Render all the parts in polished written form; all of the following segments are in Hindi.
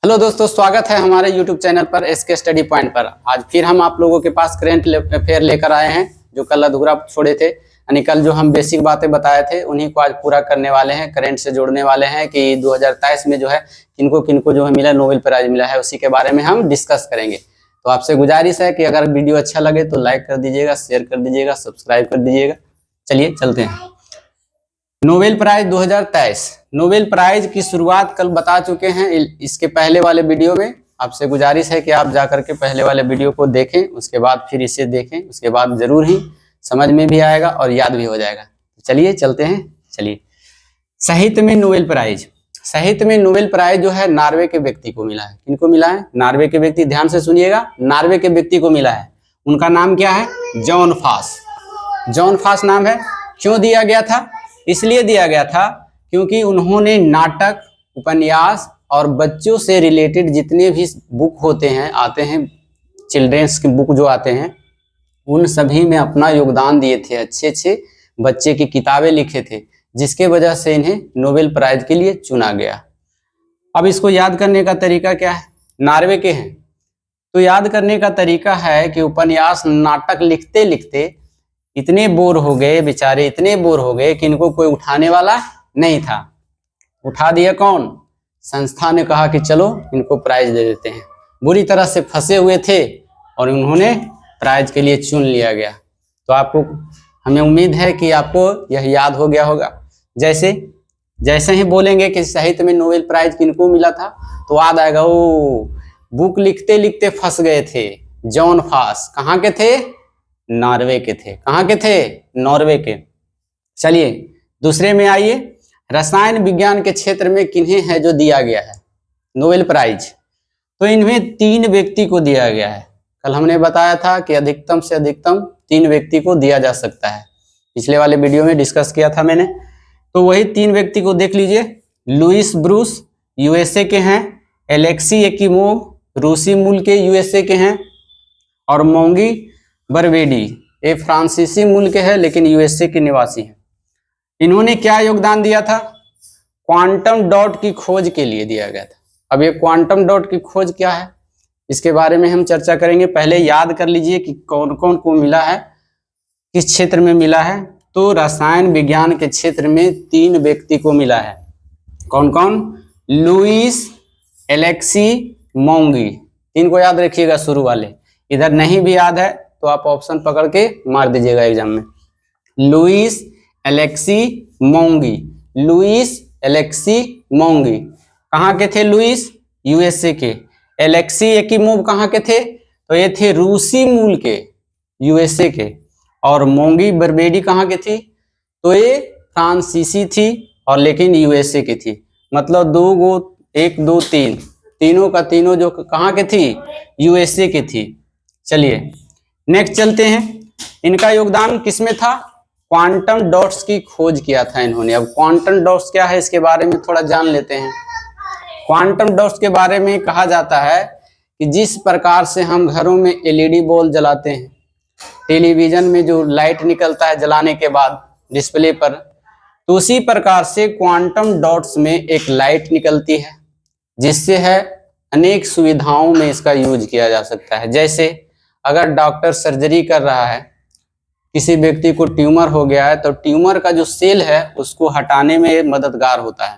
हेलो दोस्तों, स्वागत है हमारे YouTube चैनल पर एसके स्टडी पॉइंट पर। आज फिर हम आप लोगों के पास करंट अफेयर लेकर आए हैं, जो कल अधूरा छोड़े थे। यानी कल जो हम बेसिक बातें बताए थे उन्हीं को आज पूरा करने वाले हैं, करंट से जोड़ने वाले हैं कि 2023 में जो है किनको किनको जो है मिला, नोबेल प्राइज मिला है, उसी के बारे में हम डिस्कस करेंगे। तो आपसे गुजारिश है कि अगर वीडियो अच्छा लगे तो लाइक कर दीजिएगा, शेयर कर दीजिएगा, सब्सक्राइब कर दीजिएगा। चलिए चलते हैं। नोबेल प्राइज 2023, नोबेल प्राइज की शुरुआत कल बता चुके हैं इसके पहले वाले वीडियो में। आपसे गुजारिश है कि आप जाकर के पहले वाले वीडियो को देखें, उसके बाद फिर इसे देखें, उसके बाद जरूर ही समझ में भी आएगा और याद भी हो जाएगा। चलिए चलते हैं। चलिए, साहित्य में नोबेल प्राइज। साहित्य में नोबेल प्राइज जो है नॉर्वे के व्यक्ति को मिला है। किनको मिला है? नॉर्वे के व्यक्ति। ध्यान से सुनिएगा, नॉर्वे के व्यक्ति को मिला है। उनका नाम क्या है? जॉन फास। जॉन फास नाम है। क्यों दिया गया था? इसलिए दिया गया था क्योंकि उन्होंने नाटक, उपन्यास और बच्चों से रिलेटेड जितने भी बुक होते हैं, आते हैं, चिल्ड्रेंस की बुक जो आते हैं, उन सभी में अपना योगदान दिए थे। अच्छे अच्छे बच्चे की किताबें लिखे थे, जिसके वजह से इन्हें नोबेल प्राइज के लिए चुना गया। अब इसको याद करने का तरीका क्या है? नॉर्वे के हैं तो याद करने का तरीका है कि उपन्यास, नाटक लिखते लिखते इतने बोर हो गए बेचारे, इतने बोर हो गए कि इनको कोई उठाने वाला नहीं था। उठा दिया कौन? संस्था ने कहा कि चलो इनको प्राइज दे देते हैं। बुरी तरह से फंसे हुए थे और उन्होंने प्राइज के लिए चुन लिया गया। तो आपको, हमें उम्मीद है कि आपको यह याद हो गया होगा। जैसे ही बोलेंगे कि साहित्य में नोबेल प्राइज किनको मिला था, तो याद आएगा, ओ बुक लिखते लिखते फंस गए थे जॉन फास। कहाँ के थे? नॉर्वे के थे। कहाँ के थे? नॉर्वे के। चलिए दूसरे में आइए। रसायन विज्ञान के क्षेत्र में किन्हें है जो दिया गया है नोबेल प्राइज? तो इनमें 3 व्यक्ति को दिया गया है। कल हमने बताया था कि अधिकतम से अधिकतम 3 व्यक्ति को दिया जा सकता है। पिछले वाले वीडियो में डिस्कस किया था मैंने। तो वही 3 व्यक्ति को देख लीजिए। लुइस ब्रूस यूएसए के हैं, एलेक्सी येकीमोव रूसी मूल के यूएसए के हैं, और मोंगी बरवेडी ये फ्रांसीसी मूल के हैं लेकिन यूएसए के निवासी हैं। इन्होंने क्या योगदान दिया था? क्वांटम डॉट की खोज के लिए दिया गया था। अब ये क्वांटम डॉट की खोज क्या है, इसके बारे में हम चर्चा करेंगे। पहले याद कर लीजिए कि कौन कौन को मिला है, किस क्षेत्र में मिला है। तो रसायन विज्ञान के क्षेत्र में 3 व्यक्ति को मिला है। कौन कौन? Louis, Alexei, मोंगी। 3 को याद रखिएगा शुरू वाले। इधर नहीं भी याद है तो आप ऑप्शन पकड़ के मार दीजिएगा एग्जाम में। Louis, Alexei, मोंगी। Louis, Alexei, मोंगी। कहाँ के थे लुइस? यूएसए के। एलेक्सी येकीमोव कहाँ के थे? तो ये थे रूसी मूल के, यूएसए के। और मोंगी बरवेडी कहाँ के थी? तो ये फ्रांसीसी थी और लेकिन यूएसए की थी। मतलब 2 गो, 1 2 3, तीनों का तीनों जो कहाँ के थी? यूएसए की थी। चलिए नेक्स्ट चलते हैं। इनका योगदान किसमें था? क्वांटम डॉट्स की खोज किया था इन्होंने। अब क्वांटम डॉट्स क्या है इसके बारे में थोड़ा जान लेते हैं। क्वांटम डॉट्स के बारे में कहा जाता है कि जिस प्रकार से हम घरों में एलईडी बल्ब जलाते हैं, टेलीविजन में जो लाइट निकलता है जलाने के बाद डिस्प्ले पर, तो उसी प्रकार से क्वांटम डॉट्स में एक लाइट निकलती है, जिससे है अनेक सुविधाओं में इसका यूज किया जा सकता है। जैसे अगर डॉक्टर सर्जरी कर रहा है, किसी व्यक्ति को ट्यूमर हो गया है, तो ट्यूमर का जो सेल है उसको हटाने में मददगार होता है।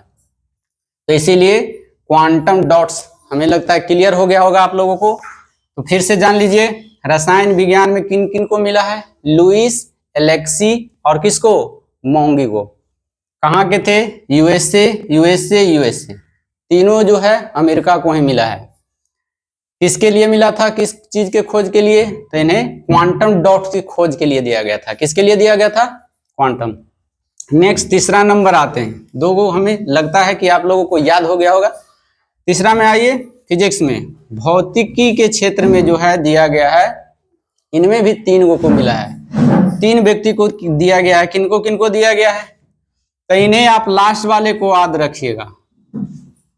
तो इसीलिए क्वांटम डॉट्स, हमें लगता है क्लियर हो गया होगा आप लोगों को। तो फिर से जान लीजिए, रसायन विज्ञान में किन किन को मिला है? लुइस, एलेक्सी और किसको? मोंगी को। कहाँ के थे? USA, USA, USA. तीनों जो है अमेरिका को ही मिला है। किसके लिए मिला था? किस चीज के खोज के लिए? तो इन्हें क्वांटम डॉट्स की खोज के लिए दिया गया था। किसके लिए दिया गया था? क्वांटम। नेक्स्ट तीसरा नंबर आते हैं। 2 गो हमें लगता है कि आप लोगों को याद हो गया होगा। तीसरा में आइए, फिजिक्स में, भौतिकी के क्षेत्र में जो है दिया गया है, इनमें भी 3 गो को मिला है। 3 व्यक्ति को दिया गया है। किनको किनको दिया गया है? तो इन्हें आप लास्ट वाले को याद रखिएगा।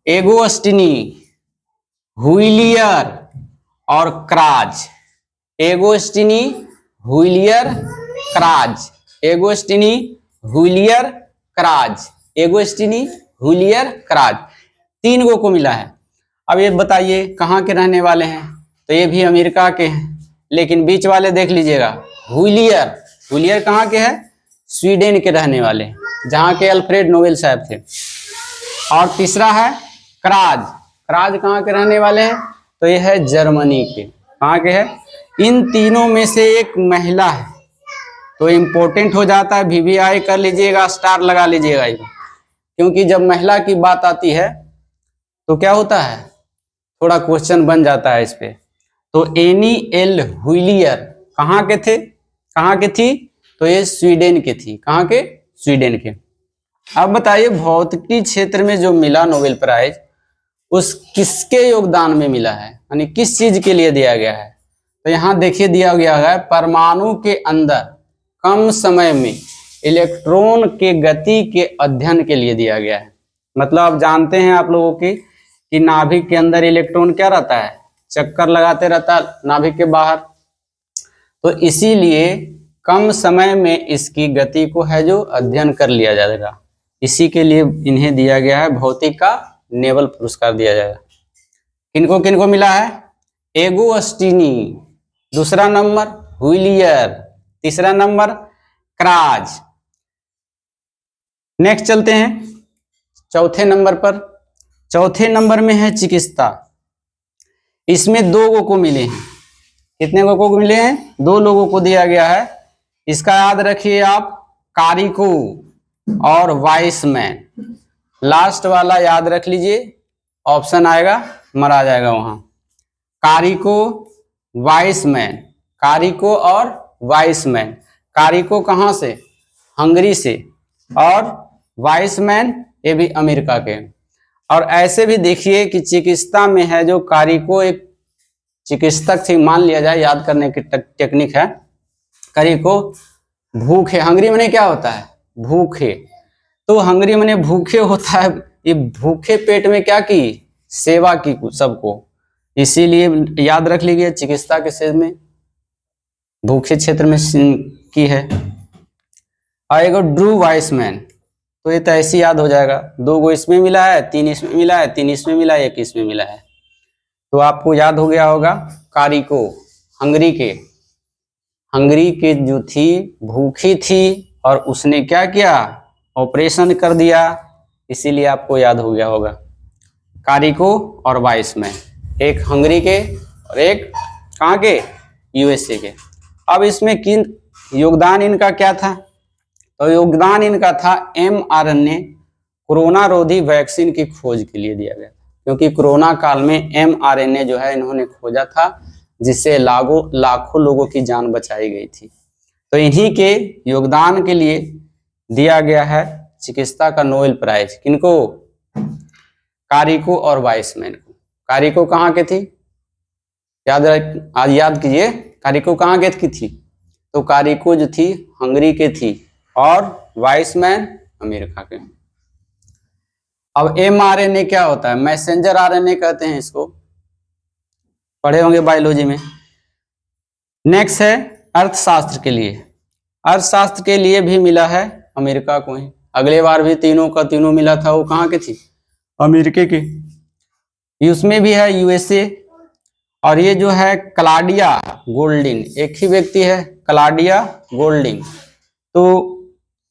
एगोस्टिनी, हुइलियर और क्राज। एगोस्टिनी, हुइलियर, क्राज। एगोस्टिनी, हुइलियर, क्राज। एगोस्टिनी, हुइलियर, क्राज। 3 गो को मिला है। अब ये बताइए कहाँ के रहने वाले हैं, तो ये भी अमेरिका के हैं, लेकिन बीच वाले देख लीजिएगा, हुइलियर। हुइलियर कहाँ के हैं? स्वीडन के रहने वाले, जहाँ के अल्फ्रेड नोबेल साहब थे। और तीसरा है क्राज। क्राज कहाँ के रहने वाले हैं? तो ये है जर्मनी के। कहाँ के है? इन तीनों में से एक महिला है, तो इम्पोर्टेंट हो जाता है, VVI कर लीजिएगा, स्टार लगा लीजिएगा, क्योंकि जब महिला की बात आती है तो क्या होता है, थोड़ा क्वेश्चन बन जाता है इस पे। तो एनी एल हुइलियर कहाँ के थे? कहाँ के थी? तो ये स्वीडन के थी। कहाँ के? स्वीडन के। अब बताइए भौतिकी क्षेत्र में जो मिला नोबेल प्राइज, उस किसके योगदान में मिला है, यानी किस चीज के लिए दिया गया है? तो यहाँ देखिए दिया गया है परमाणु के अंदर कम समय में इलेक्ट्रॉन के गति के अध्ययन के लिए दिया गया है। मतलब आप जानते हैं आप लोगों की कि नाभिक के अंदर इलेक्ट्रॉन क्या रहता है, चक्कर लगाते रहता है नाभिक के बाहर, तो इसीलिए कम समय में इसकी गति को है जो अध्ययन कर लिया जाएगा, इसी के लिए इन्हें दिया गया है भौतिक का नोबेल पुरस्कार दिया जाएगा। किनको किनको मिला है? एगोस्टिनी, दूसरा नंबर हुइलियर, तीसरा नंबर क्राज। नेक्स्ट चलते हैं चौथे नंबर पर। चौथे नंबर में है चिकित्सा। इसमें 2 लोगों को मिले हैं। कितने लोगों को मिले हैं? 2 लोगों को दिया गया है। इसका याद रखिए आप, कारिको और वाइसमैन। लास्ट वाला याद रख लीजिए, ऑप्शन आएगा मरा जाएगा वहां। कारिको, वाइसमैन, कारिको और वाइसमैन। कारिको कहाँ से? हंगरी से, और वाइसमैन ये भी अमेरिका के। और ऐसे भी देखिए कि चिकित्सा में है जो कारिको एक चिकित्सक से मान लिया जाए, याद करने की टेक्निक है। कारिको भूखे, हंगरी में क्या होता है? भूखे, तो हंगरी में भूखे होता है, ये भूखे पेट में क्या की? सेवा की सबको, इसीलिए याद रख लीजिए चिकित्सा के क्षेत्र में, भूखे क्षेत्र में की है। आएगा ड्रू वाइसमैन, तो ये तो ऐसे याद हो जाएगा, 2 गो इसमें मिला है, 3 इसमें मिला है, 3 इसमें मिला है, 1 इसमें मिला है, तो आपको याद हो गया होगा। कारिको हंगरी के जो थी भूखी थी और उसने क्या किया? ऑपरेशन कर दिया, इसीलिए आपको याद हो गया होगा। कारिको और वाइसमैन, एक हंगरी के और एक कहाँ के? USA के। अब इसमें किन योगदान इनका क्या था? तो योगदान इनका था mRNA कोरोना रोधी वैक्सीन की खोज के लिए दिया गया, क्योंकि कोरोना काल में mRNA जो है इन्होंने खोजा था, जिससे लाखों लोगों की जान बचाई गई थी। तो इन्हीं के योगदान के लिए दिया गया है चिकित्सा का नोबेल प्राइज। किनको? कारिको और वाइसमैन को। कारिको कहाँ के थी? याद कीजिए, कारिको कहाँ के थी? तो कारिको जो थी हंगरी के थी और वाइसमैन अमेरिका के। अब mRNA क्या होता है? मैसेंजर RNA कहते हैं इसको, पढ़े होंगे बायोलॉजी में। नेक्स्ट है अर्थशास्त्र के लिए। अर्थशास्त्र के लिए भी मिला है अमेरिका को ही। अगले बार भी तीनों का तीनों मिला था, वो कहाँ के थी? अमेरिका के। उसमें भी है USA। और ये जो है क्लाडिया गोल्डिन, एक ही व्यक्ति है क्लाडिया गोल्डिन, तो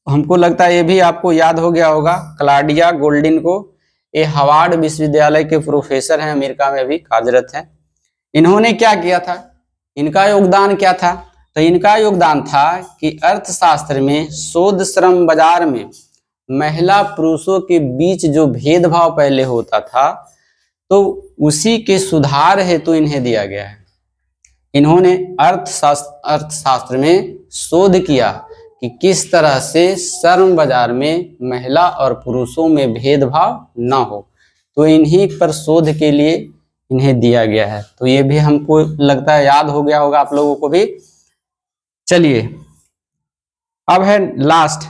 हमको लगता है ये भी आपको याद हो गया होगा। क्लाडिया गोल्डिन को, ये हार्वर्ड विश्वविद्यालय के प्रोफेसर हैं, अमेरिका में भी कार्यरत हैं। इन्होंने क्या किया था? इनका योगदान क्या था? तो इनका योगदान था कि अर्थशास्त्र में शोध श्रम बाजार में महिला पुरुषों के बीच जो भेदभाव पहले होता था, तो उसी के सुधार हेतु तो इन्हें दिया गया है। इन्होंने अर्थशास्त्र में शोध किया कि किस तरह से श्रम बाजार में महिला और पुरुषों में भेदभाव न हो, तो इन्हीं पर शोध के लिए इन्हें दिया गया है। तो ये भी हमको लगता है याद हो गया होगा आप लोगों को भी। चलिए अब है लास्ट,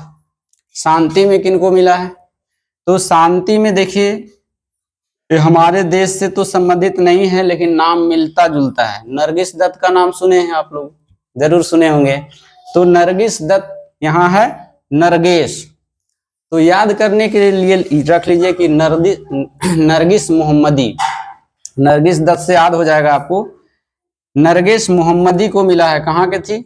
शांति में किनको मिला है? तो शांति में देखिए ये हमारे देश से तो संबंधित नहीं है, लेकिन नाम मिलता जुलता है। नरगिस दत्त का नाम सुने हैं आप लोग, जरूर सुने होंगे। तो नरगिस दत्त यहाँ है नरगेश, तो याद करने के लिए रख लीजिए कि नरगिस मोहम्मदी, नरगिस दत्त से याद हो जाएगा आपको। नरगिस मोहम्मदी को मिला है, कहाँ के थी?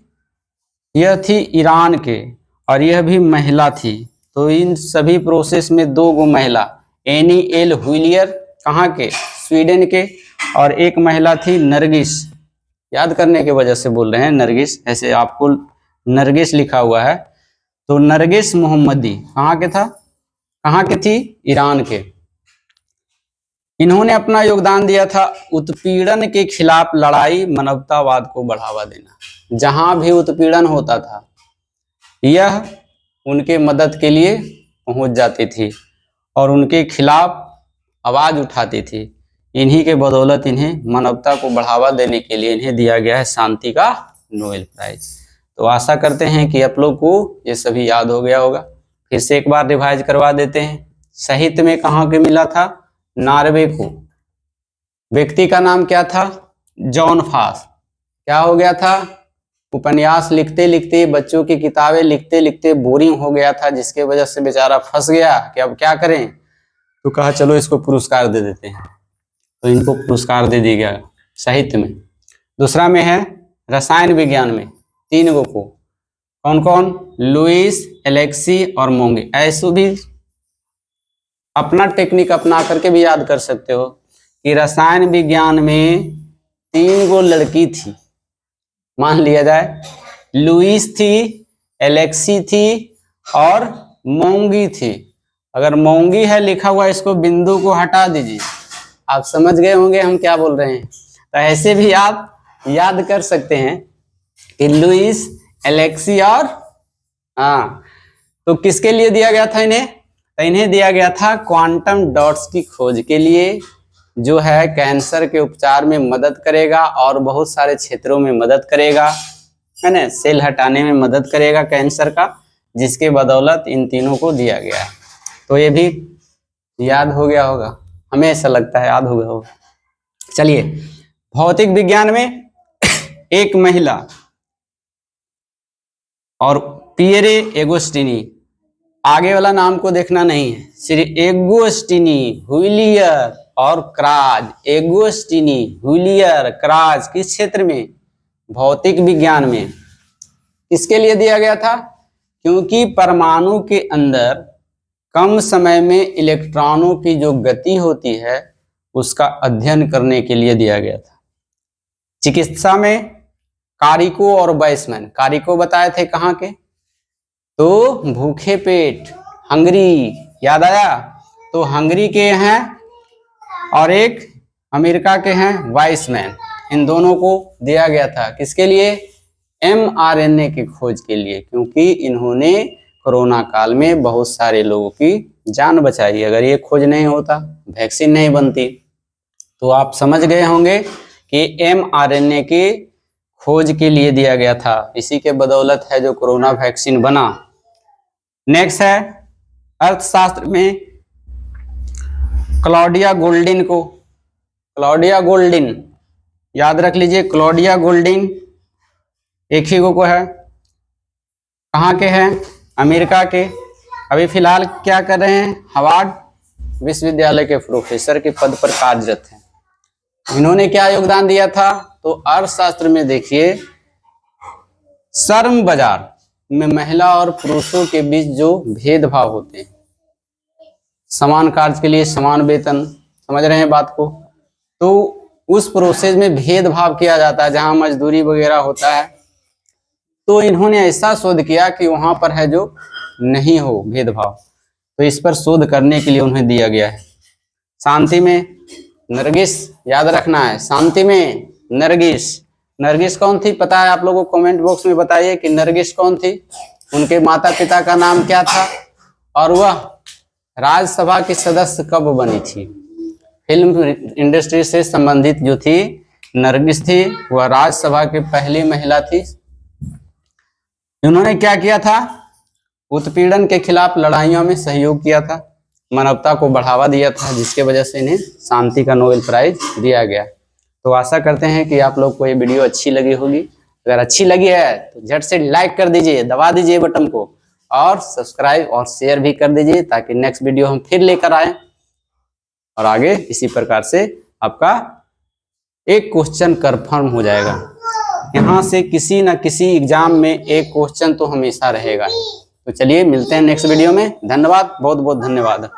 यह थी ईरान के, और यह भी महिला थी। तो इन सभी प्रोसेस में 2 गो महिला, एनी एल हुइलियर कहाँ के? स्वीडन के, और एक महिला थी नरगिस। याद करने की वजह से बोल रहे हैं नरगिस, ऐसे आपको नरगिस लिखा हुआ है। तो नरगिस मोहम्मदी कहाँ के था? कहाँ के थी? ईरान के। इन्होंने अपना योगदान दिया था उत्पीड़न के खिलाफ लड़ाई, मानवतावाद को बढ़ावा देना। जहां भी उत्पीड़न होता था यह उनके मदद के लिए पहुंच जाती थी और उनके खिलाफ आवाज उठाती थी। इन्हीं के बदौलत इन्हें मानवता को बढ़ावा देने के लिए इन्हें दिया गया है शांति का नोबेल प्राइज। तो आशा करते हैं कि आप लोग को ये सभी याद हो गया होगा। फिर से एक बार रिवाइज करवा देते हैं। साहित्य में कहाँ के मिला था? नॉर्वे को। व्यक्ति का नाम क्या था? जॉन फास। क्या हो गया था? उपन्यास लिखते लिखते, बच्चों की किताबें लिखते लिखते बोरिंग हो गया था, जिसके वजह से बेचारा फंस गया कि अब क्या करें। तो कहा चलो इसको पुरस्कार दे देते हैं, तो इनको पुरस्कार दे दिया गया साहित्य में। दूसरा में है रसायन विज्ञान में 3 गो को, कौन कौन? लुइस, एलेक्सी और मोंगे। ऐसे भी अपना टेक्निक अपना करके भी याद कर सकते हो कि रसायन विज्ञान में 3 गो लड़की थी। मान लिया जाए लुइस थी, एलेक्सी थी और मोंगी थी। अगर मोंगी है लिखा हुआ, इसको बिंदु को हटा दीजिए, आप समझ गए होंगे हम क्या बोल रहे हैं। तो ऐसे भी आप याद कर सकते हैं कि लुइस, एलेक्सी और तो किसके लिए दिया गया था इन्हें? तो इन्हें दिया गया था क्वांटम डॉट्स की खोज के लिए, जो है कैंसर के उपचार में मदद करेगा और बहुत सारे क्षेत्रों में मदद करेगा, है ना, सेल हटाने में मदद करेगा कैंसर का, जिसके बदौलत इन तीनों को दिया गया है। तो ये भी याद हो गया होगा, हमें ऐसा लगता है याद हो गया होगा। चलिए, भौतिक विज्ञान में एक महिला और पियरे एगोस्टिनी, आगे वाला नाम को देखना नहीं है, सिर्फ एगोस्टिनी, हुइलियर और क्राज। एगोस्टिनी, हुइलियर, क्राज किस क्षेत्र में? भौतिक विज्ञान में। किसके लिए दिया गया था? क्योंकि परमाणु के अंदर कम समय में इलेक्ट्रॉनों की जो गति होती है उसका अध्ययन करने के लिए दिया गया था। चिकित्सा में कारिको और बैसमैन। कारिको बताए थे कहाँ के? तो भूखे पेट, हंगरी, याद आया? तो हंगरी के हैं और एक अमेरिका के हैं वाइसमैन। इन दोनों को दिया गया था किसके लिए? mRNA की खोज के लिए, क्योंकि इन्होंने कोरोना काल में बहुत सारे लोगों की जान बचाई। अगर ये खोज नहीं होता, वैक्सीन नहीं बनती। तो आप समझ गए होंगे कि mRNA की खोज के लिए दिया गया था। इसी के बदौलत है जो कोरोना वैक्सीन बना। नेक्स्ट है अर्थशास्त्र में क्लॉडिया गोल्डिन को। क्लॉडिया गोल्डिन याद रख लीजिए। क्लॉडिया गोल्डिन एक ही को है, कहाँ के हैं? अमेरिका के। अभी फिलहाल क्या कर रहे हैं? हार्वर्ड विश्वविद्यालय के प्रोफेसर के पद पर कार्यरत हैं। इन्होंने क्या योगदान दिया था? तो अर्थशास्त्र में देखिए, श्रम बाजार में महिला और पुरुषों के बीच जो भेदभाव होते हैं, समान कार्य के लिए समान वेतन, समझ रहे हैं बात को? तो उस प्रोसेस में भेदभाव किया जाता है जहां मजदूरी वगैरह होता है। तो इन्होंने ऐसा शोध किया कि वहां पर है जो नहीं हो भेदभाव, तो इस पर शोध करने के लिए उन्हें दिया गया है। शांति में नरगिस, याद रखना है, शांति में नरगिस। नरगिस कौन थी पता है आप लोगों को? कमेंट बॉक्स में बताइए कि नरगिस कौन थी, उनके माता पिता का नाम क्या था, और वह राज्यसभा की सदस्य कब बनी थी। फिल्म इंडस्ट्री से संबंधित जो थी नरगिस थी, वह राज्यसभा की पहली महिला थी। उन्होंने क्या किया था? उत्पीड़न के खिलाफ लड़ाइयों में सहयोग किया था, मानवता को बढ़ावा दिया था, जिसके वजह से इन्हें शांति का नोबेल प्राइज दिया गया। तो आशा करते हैं कि आप लोग को ये वीडियो अच्छी लगी होगी। अगर अच्छी लगी है तो झट से लाइक कर दीजिए, दबा दीजिए बटन को, और सब्सक्राइब और शेयर भी कर दीजिए, ताकि नेक्स्ट वीडियो हम फिर लेकर आए और आगे इसी प्रकार से आपका एक क्वेश्चन कंफर्म हो जाएगा। यहाँ से किसी ना किसी एग्जाम में एक क्वेश्चन तो हमेशा रहेगा ही। तो चलिए मिलते हैं नेक्स्ट वीडियो में। धन्यवाद, बहुत बहुत धन्यवाद।